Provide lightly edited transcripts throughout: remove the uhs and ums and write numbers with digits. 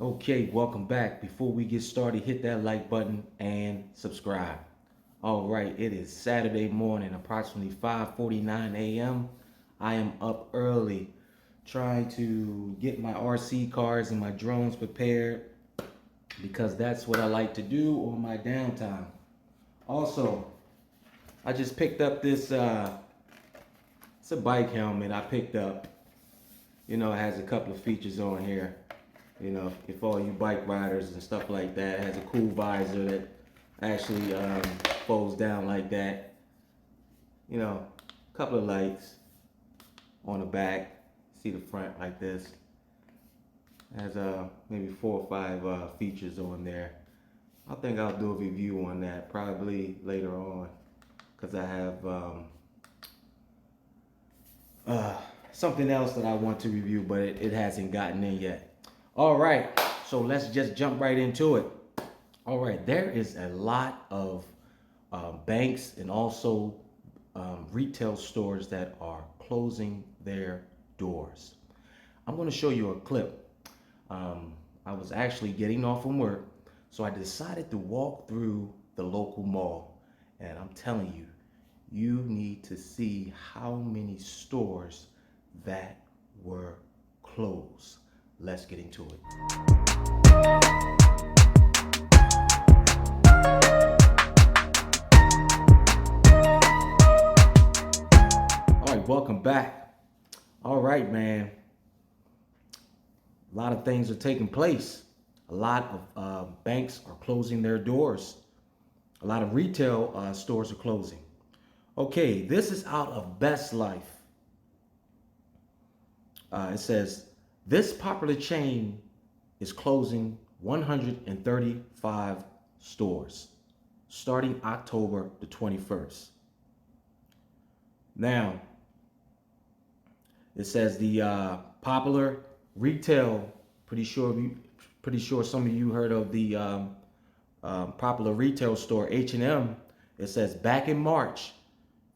Okay, welcome back. Before we get started, hit that like button and subscribe. All right, it is Saturday morning, approximately 5:49 a.m. I am up early trying to get my RC cars and my drones prepared because that's what I like to do on my downtime. Also, I just picked up this it's a bike helmet I picked up. It has a couple of features on here. If all you bike riders and stuff like that, it has a cool visor that actually folds down like that. A couple of lights on the back. See the front like this. It has maybe 4 or 5 features on there. I think I'll do a review on that probably later on because I have uh, something else that I want to review, but it hasn't gotten in yet. All right, so let's just jump right into it. All right, there is a lot of banks and also retail stores that are closing their doors. I'm going to show you a clip. Um, I was actually getting off from work, so I decided to walk through the local mall. And I'm telling you, you need to see how many stores that were closed. Let's get into it. All right, welcome back. All right, man. A lot of things are taking place. A lot of banks are closing their doors. A lot of retail stores are closing. Okay, this is out of Best Life. It says this popular chain is closing 135 stores starting October the 21st. Now, it says the popular retail. Pretty sure some of you heard of the popular retail store H&M. It says back in March,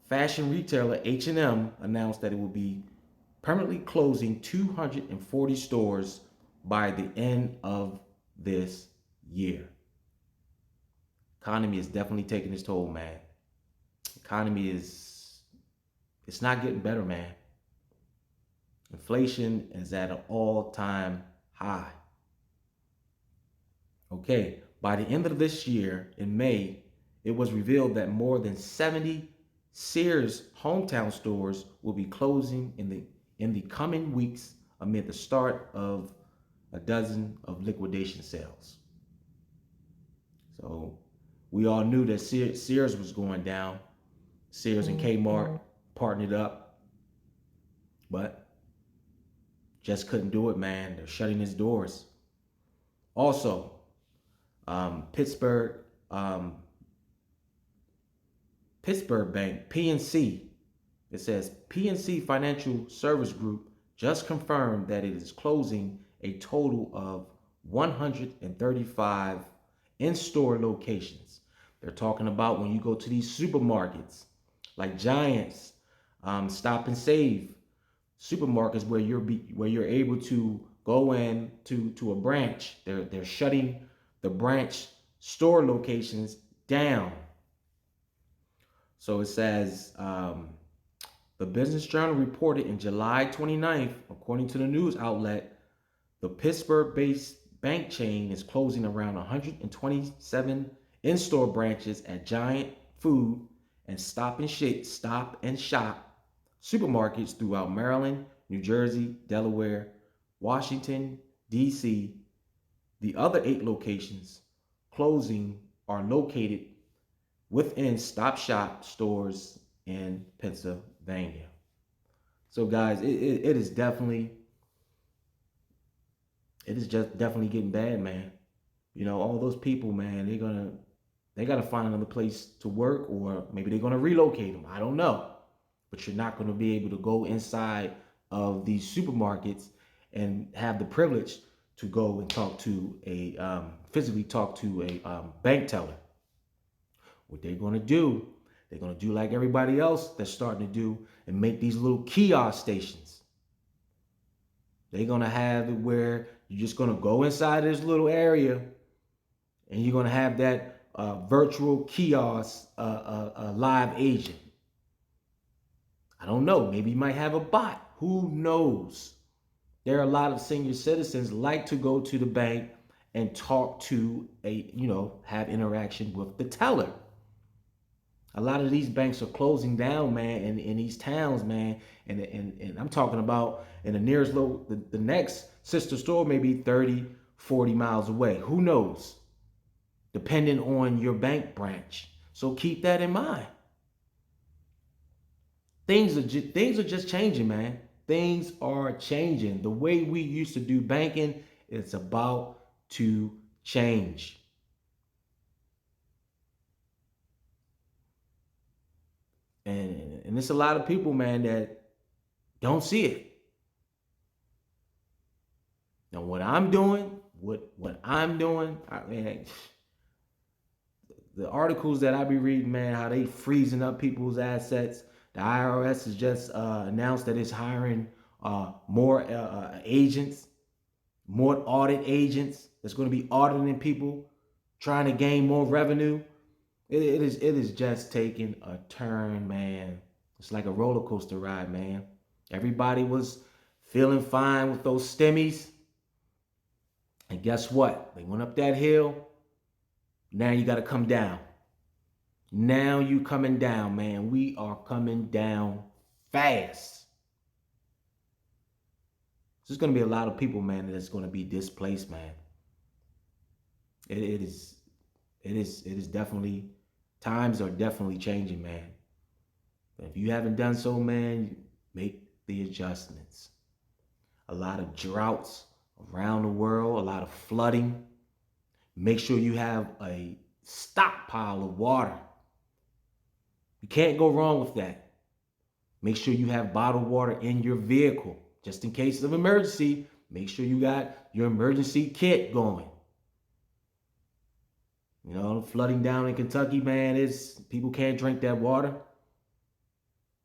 fashion retailer H&M announced that it will be permanently closing 240 stores by the end of this year. Economy is definitely taking its toll, man. Economy is it's not getting better, man. Inflation is at an all-time high. Okay, by the end of this year, in May, it was revealed that more than 70 Sears hometown stores will be closing in the coming weeks amid the start of a dozen of liquidation sales. So we all knew that Sears was going down. Sears and Kmart partnered up, but just couldn't do it, man. They're shutting its doors. Also, Pittsburgh um, Pittsburgh Bank, PNC. It says PNC Financial Service Group just confirmed that it is closing a total of 135 in-store locations. They're talking about when you go to these supermarkets like Giants, Stop and Save, supermarkets where you're able to go in to a branch. They're shutting the branch store locations down. So it says the Business Journal reported in July 29th, according to the news outlet, the Pittsburgh-based bank chain is closing around 127 in-store branches at Giant Food and Stop and Shop supermarkets throughout Maryland, New Jersey, Delaware, Washington, D.C. The other 8 locations closing are located within Stop Shop stores in Pennsylvania. So guys, it is definitely it is just definitely getting bad, man. All those people, man, they gotta find another place to work, or maybe they're gonna relocate them. I don't know, but you're not gonna be able to go inside of these supermarkets and have the privilege to go and talk to a physically talk to a bank teller. What they're gonna do like everybody else that's starting to do and make these little kiosk stations. They're gonna have it where You're just gonna go inside this little area, and you're gonna have that virtual kiosk live agent. I don't know. Maybe you might have a bot. Who knows? There are a lot of senior citizens like to go to the bank and talk to have interaction with the teller. A lot of these banks are closing down, man, in these towns, man. And I'm talking about in the nearest the next sister store may be 30, 40 miles away. Who knows? Depending on your bank branch. So keep that in mind. Things are just changing, man. Things are changing. The way we used to do banking, it's about to change. And it's a lot of people, man, that don't see it. Now, what I'm doing, I mean, the articles that I be reading, man, how they freezing up people's assets. The IRS has just announced that it's hiring more agents, more audit agents that's going to be auditing people, trying to gain more revenue. It is just taking a turn, man. It's like a roller coaster ride, man. Everybody was feeling fine with those stimmies. And guess what? They went up that hill. Now you got to come down. Now you coming down, man. We are coming down fast. There's going to be a lot of people, man, that's going to be displaced, man. It is definitely, times are definitely changing, man. But if you haven't done so, man, make the adjustments. A lot of droughts around the world, a lot of flooding. Make sure you have a stockpile of water. You can't go wrong with that. Make sure you have bottled water in your vehicle. Just in case of emergency, make sure you got your emergency kit going. You know, flooding down in Kentucky, man, people can't drink that water.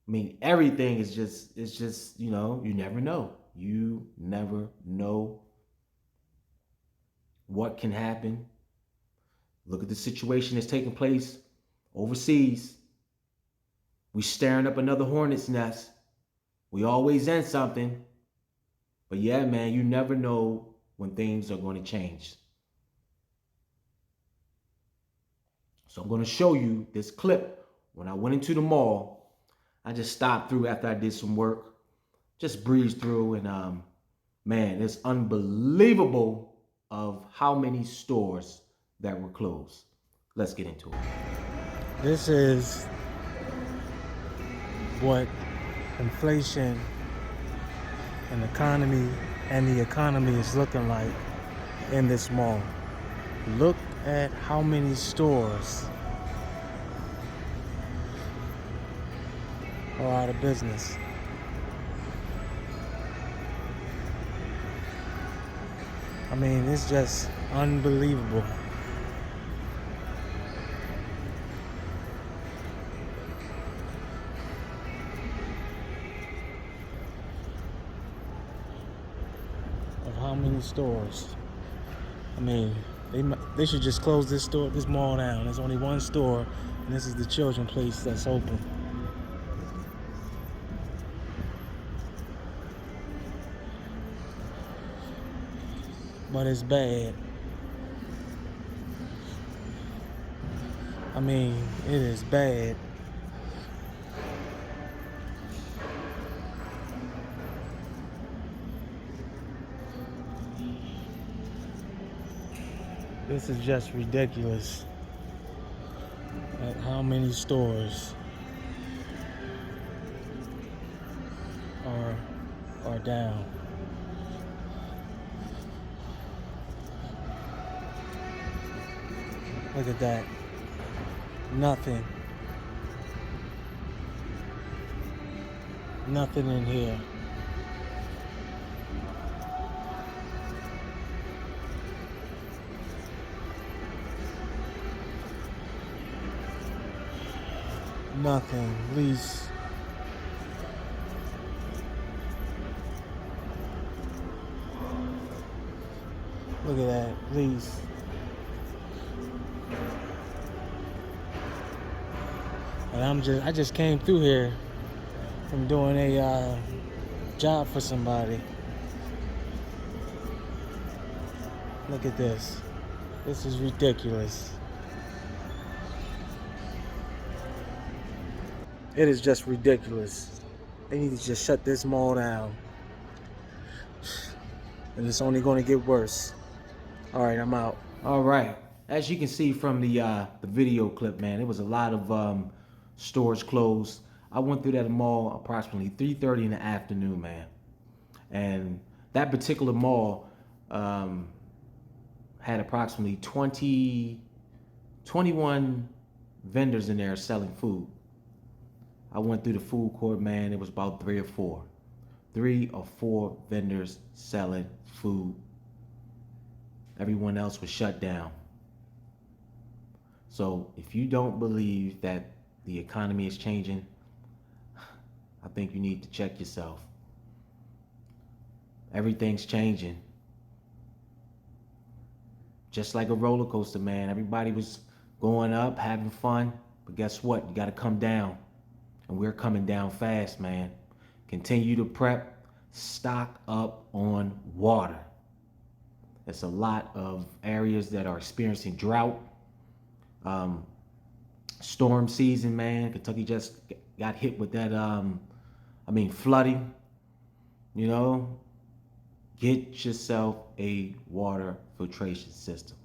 I mean, everything is just, you know, you never know. You never know what can happen. Look at the situation that's taking place overseas. We staring up another hornet's nest. We always in something. But yeah, man, you never know when things are going to change. So I'm going to show you this clip. When I went into the mall, I just stopped through after I did some work. Just breezed through, and man, it's unbelievable of how many stores that were closed. Let's get into it. This is what inflation and the economy is looking like in this mall. Look at how many stores are out of business. I mean, it's just unbelievable. Of how many stores. I mean, they should just close this mall down. There's only one store, and this is the children's place that's open. But it's bad. I mean, it is bad. This is just ridiculous at how many stores are down. Look at that. Nothing. Nothing in here. Nothing. Least. Look at that, please. And I just came through here from doing a job for somebody. Look at this. This is ridiculous. It is just ridiculous. They need to just shut this mall down. And it's only going to get worse. All right, I'm out. All right. As you can see from the video clip, man, there was a lot of stores closed. I went through that mall approximately 3:30 in the afternoon, man. And that particular mall had approximately 21 vendors in there selling food. I went through the food court, man. It was about 3 or 4 vendors selling food. Everyone else was shut down. So if you don't believe that the economy is changing, I think you need to check yourself. Everything's changing. Just like a roller coaster, man. Everybody was going up, having fun, but guess what? You got to come down. And we're coming down fast, man. Continue to prep. Stock up on water. There's a lot of areas that are experiencing drought. Storm season, man. Kentucky just got hit with that, flooding. You know, get yourself a water filtration system.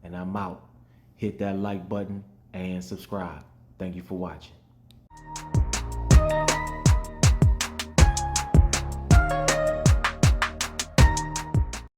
And I'm out. Hit that like button and subscribe. Thank you for watching.